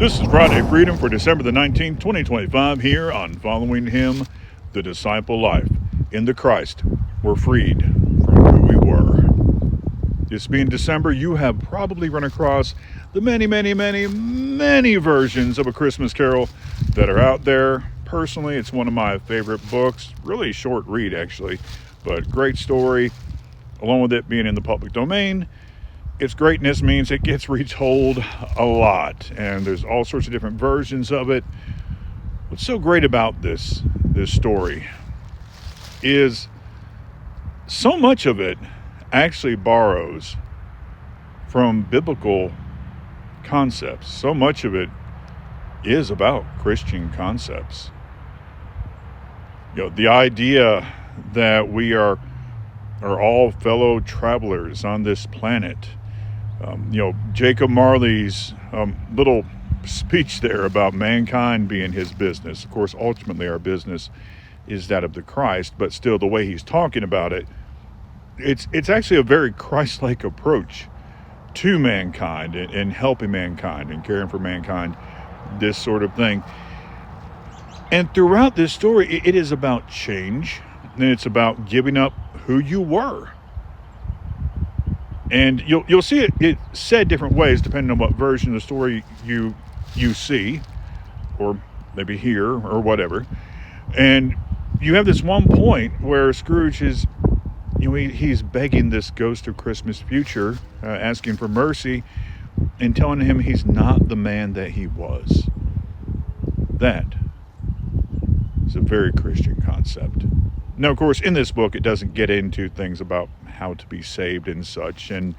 This is Friday Freedom for December the 19th, 2025, here on Following Him, the Disciple Life. In the Christ, we're freed from who we were. This being December, you have probably run across the many versions of A Christmas Carol that are out there. Personally, it's one of my favorite books. Really short read, actually, but great story. Along with it being in the public domain, its greatness means it gets retold a lot, and there's all sorts of different versions of it. What's so great about this story is so much of it actually borrows from biblical concepts. So much of it is about Christian concepts. The idea that we are all fellow travelers on this planet. Jacob Marley's little speech there about mankind being his business. Of course, ultimately our business is that of the Christ, but still the way he's talking about it, it's actually a very Christ-like approach to mankind and helping mankind and caring for mankind, this sort of thing. And throughout this story, it is about change, and it's about giving up who you were. And you'll see it said different ways depending on what version of the story you see, or maybe hear, or whatever. And you have this one point where Scrooge is, he's begging this ghost of Christmas future, asking for mercy, and telling him he's not the man that he was. That is a very Christian concept. Now, of course, in this book, it doesn't get into things about how to be saved and such. And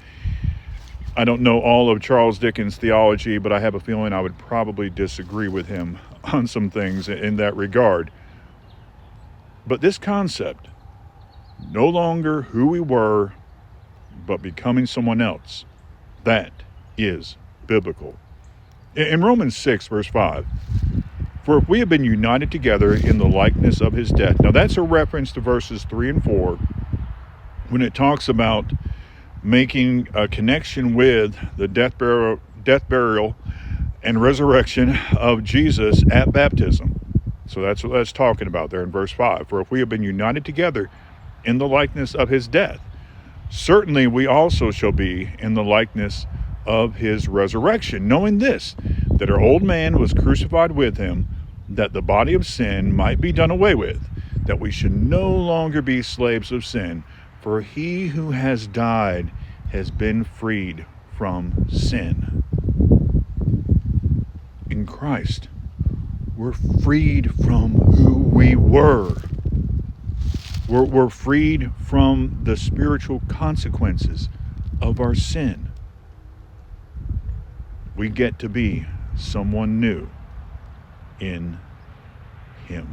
I don't know all of Charles Dickens' theology, but I have a feeling I would probably disagree with him on some things in that regard. But this concept, no longer who we were, but becoming someone else, that is biblical. In Romans 6, verse 5, for if we have been united together in the likeness of his death. Now that's a reference to verses 3 and 4 when it talks about making a connection with the death, burial, and resurrection of Jesus at baptism. So that's what that's talking about there in verse 5. For if we have been united together in the likeness of his death, certainly we also shall be in the likeness of his resurrection, knowing this, that our old man was crucified with him, that the body of sin might be done away with, that we should no longer be slaves of sin, for he who has died has been freed from sin. In Christ, we're freed from who we were. We're freed from the spiritual consequences of our sin. We get to be someone new in him.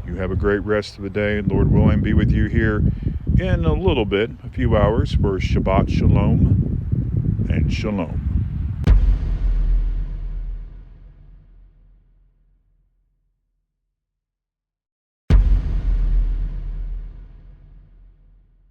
You have a great rest of the day. Lord willing, be with you here in a little bit, a few hours, for Shabbat Shalom and Shalom.